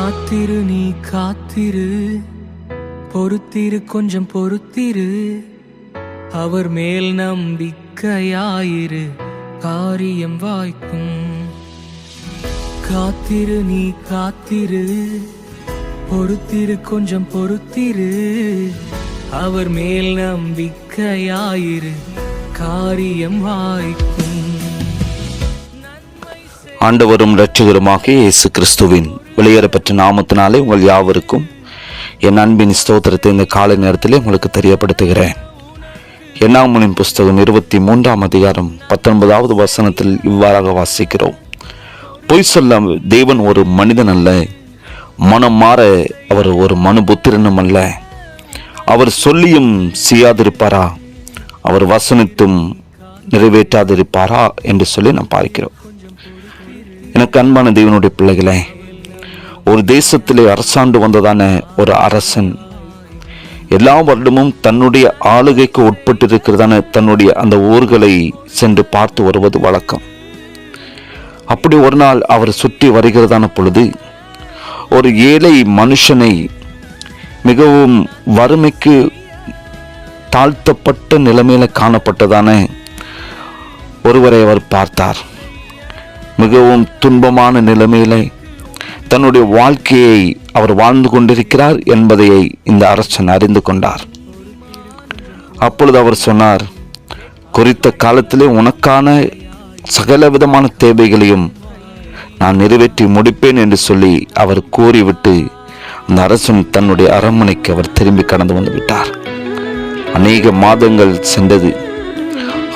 காத்திரு நீ காத்திரு, பொறுத்திரு கொஞ்சம் பொறுத்திரு, அவர் மேல் நம்பிக்கையாயிரு, காரியம் வாய்க்கும். காத்திரு நீ காத்திரு, பொறுத்திரு கொஞ்சம் பொறுத்திரு, அவர் மேல் நம்பிக்கையாயிரு, காரியம் வாய்க்கும். ஆண்டவரும் இரட்சகருமாகிய இயேசு கிறிஸ்துவின் வெளியேறப்பெற்ற நாமத்தினாலே உங்கள் யாவருக்கும் என் அன்பின் ஸ்தோத்திரத்தை இந்த காலை நேரத்திலே உங்களுக்கு தெரியப்படுத்துகிறேன். என்னாகமத்தின் புஸ்தகம் 23ஆம் அதிகாரம் 19வது வசனத்தில் இவ்வாறாக வாசிக்கிறோம். பொய் சொல்ல தேவன் ஒரு மனிதன் அல்ல, மனம் மாற அவர் ஒரு மனுபுத்திரனும் அல்ல. அவர் சொல்லியும் செய்யாதிருப்பாரா, அவர் வசனித்தும் நிறைவேற்றாதிருப்பாரா என்று சொல்லி நாம் பார்க்கிறோம். எனக்கு அன்பான தேவனுடைய பிள்ளைகளே, ஒரு தேசத்திலே அரசாண்டு வந்ததான ஒரு அரசன் எல்லா வருடமும் தன்னுடைய ஆளுகைக்கு உட்பட்டு இருக்கிறதான தன்னுடைய அந்த ஊர்களை சென்று பார்த்து வருவது வழக்கம். அப்படி ஒரு நாள் அவர் சுற்றி வருகிறதான பொழுது ஒரு ஏழை மனுஷனை, மிகவும் வறுமைக்கு தாழ்த்தப்பட்ட நிலைமையில காணப்பட்டதான ஒருவரை அவர் பார்த்தார். மிகவும் துன்பமான நிலைமையிலே தன்னுடைய வாழ்க்கையை அவர் வாழ்ந்து கொண்டிருக்கிறார் என்பதை இந்த அரசன் அறிந்து கொண்டார். அப்பொழுது அவர் சொன்னார், குறித்த காலத்திலே உனக்கான சகல விதமான தேவைகளையும் நான் நிறைவேற்றி முடிப்பேன் என்று சொல்லி அவர் கூறிவிட்டு அந்த அரசன் தன்னுடைய அரண்மனைக்கு அவர் திரும்பி கடந்து வந்து விட்டார். அநேக மாதங்கள் சென்றது.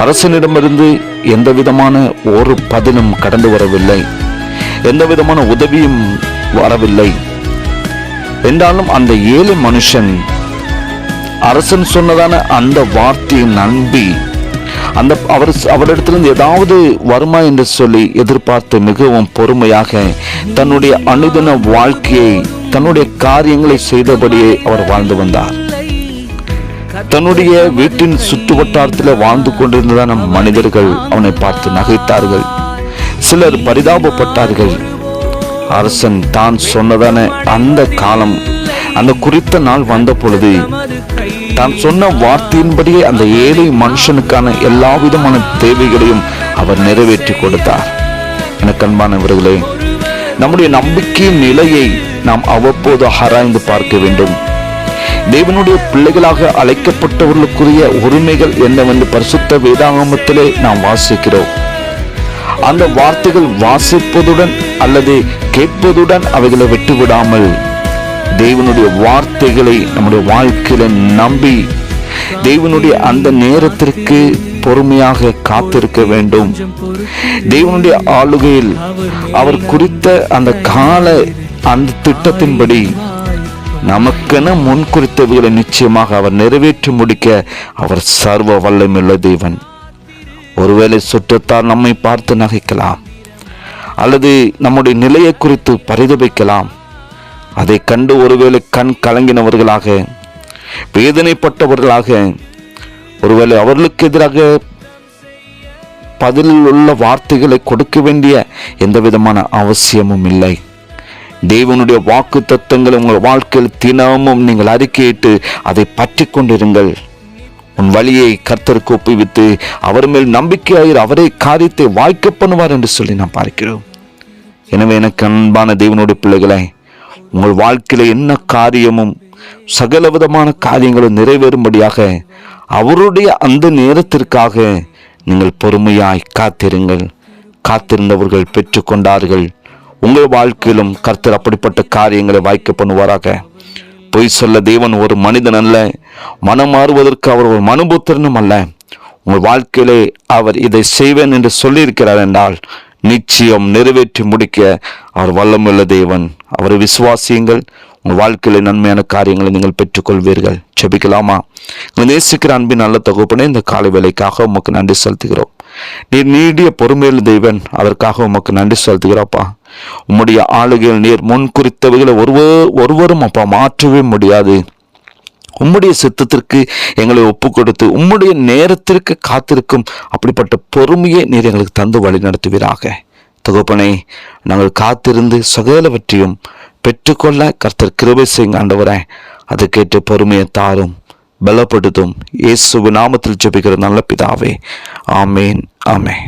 அரசனிடமிருந்து எந்த விதமான ஒரு பதிலும் கடந்து வரவில்லை, எந்த விதமான உதவியும் வரவில்லை. என்றாலும் அந்த ஏழை மனுஷன் அரசன் சொன்னதான அந்த வார்த்தையை நம்பி அவரிடத்திலிருந்து ஏதாவது வருமா என்று சொல்லி எதிர்பார்த்து மிகவும் பொறுமையாக தன்னுடைய அனுதின வாழ்க்கையை, தன்னுடைய காரியங்களை செய்தபடியே அவர் வாழ்ந்து வந்தார். தன்னுடைய வீட்டின் சுற்று வட்டாரத்தில் வாழ்ந்து கொண்டிருந்ததான மனிதர்கள் அவனை பார்த்து நகைத்தார்கள், சிலர் பரிதாபப்பட்டார்கள். அரசன் தான் சொன்னதான அந்த காலம், அந்த குறித்த நாள் வந்த பொழுது தான் சொன்ன வார்த்தையின்படியே அந்த ஏழை மனுஷனுக்கான எல்லா விதமான தேவைகளையும் அவர் நிறைவேற்றி கொடுத்தார். எனக்கு அன்பானவர்களே, நம்முடைய நம்பிக்கையின் நிலையை நாம் அவ்வப்போது ஆராய்ந்து பார்க்க வேண்டும். தேவனுடைய பிள்ளைகளாக அழைக்கப்பட்டவர்களுக்குரிய உரிமைகள் என்னவென்று பரிசுத்த வேதாகமத்திலே நாம் வாசிக்கிறோம். அந்த வார்த்தைகள் வாசிப்பதுடன் அல்லது கேட்பதுடன் அவைகளை விட்டுவிடாமல் தேவனுடைய வார்த்தைகளை நம்முடைய வாழ்க்கையில நம்பி தேவனுடைய அந்த நேரத்திற்கு பொறுமையாக காத்திருக்க வேண்டும். தேவனுடைய ஆளுகையில் அவர் குறித்த அந்த கால அந்த திட்டத்தின்படி நமக்கென முன் குறித்தவைகளை நிச்சயமாக அவர் நிறைவேற்றி முடிக்க அவர் சர்வ வல்லமையுள்ள தேவன். ஒருவேளை சுற்றத்தார் நம்மை பார்த்து நகைக்கலாம், அல்லது நம்முடைய நிலையை குறித்து பரிதபிக்கலாம். அதை கண்டு ஒருவேளை கண் கலங்கினவர்களாக, வேதனைப்பட்டவர்களாக, ஒருவேளை அவர்களுக்கு எதிராக பதிலில் உள்ள வார்த்தைகளை கொடுக்க வேண்டிய எந்த விதமான அவசியமும் இல்லை. தேவனுடைய வாக்கு தத்தங்களை உங்கள் வாழ்க்கையில் தினமும் நீங்கள் அறிக்கையிட்டு அதை பற்றி கொண்டிருங்கள். உன் வழியை கர்த்தருக்கு ஒப்புவித்து அவர் மேல் நம்பிக்கையாயிரு, அவரே காரியத்தை வாய்க்க பண்ணுவார் என்று சொல்லி நாம் பார்க்கிறோம். எனவே எனக்கு அன்பான தேவனுடைய பிள்ளைகளை, உங்கள் வாழ்க்கையில என்ன காரியமும் சகல விதமான காரியங்களும் நிறைவேறும்படியாக அவருடைய அந்த நேரத்திற்காக நீங்கள் பொறுமையாய் காத்திருங்கள். காத்திருந்தவர்கள் பெற்று கொண்டார்கள். உங்கள் வாழ்க்கையிலும் கர்த்தர் அப்படிப்பட்ட காரியங்களை வாய்க்க பண்ணுவாராக. பொய் சொல்ல தேவன் ஒரு மனிதன் அல்ல, மனம் மாறுவதற்கு அவர் ஒரு மனுபுத்திரனும் அல்ல. உங்கள் வாழ்க்கையிலே அவர் இதை செய்வேன் என்று சொல்லியிருக்கிறார் என்றால் நிச்சயம் நிறைவேற்றி முடிக்க அவர் வல்லமுள்ள தேவன். அவரை விசுவாசியுங்கள். உங்கள் வாழ்க்கையில நன்மையான காரியங்களை நீங்கள் பெற்றுக்கொள்வீர்கள். ஜெபிக்கலாமா? நேசிக்கிற அன்பின் நல்ல தகப்பனே, இந்த காலை வேலைக்காக உமக்கு நன்றி செலுத்துகிறோம். நீர் நீடிய பொறுமையில் தெய்வன், அதற்காக உமக்கு நன்றி செலுத்துகிறோப்பா. உம்முடைய ஆளுகையில் நீர் முன் குறித்தவைகளை ஒருவரும் அப்பா மாற்றவே முடியாது. உம்முடைய சித்தத்திற்கு எங்களை ஒப்பு கொடுத்து உம்முடைய நேரத்திற்கு காத்திருக்கும் அப்படிப்பட்ட பொறுமையை நீர் எங்களுக்கு தந்து வழி நடத்துவீராக. தகப்பனே, நாங்கள் காத்திருந்து சகலவற்றையும் பெற்றுக்கொள்ள கர்த்தர் கிருபை செய்யுங்க ஆண்டவரே. அதை கேட்டு பொறுமையை தாரும், பலப்படுத்தும். இயேசுவின் நாமத்தில் ஜெபிக்கிற நல்ல பிதாவே, ஆமேன், ஆமேன்.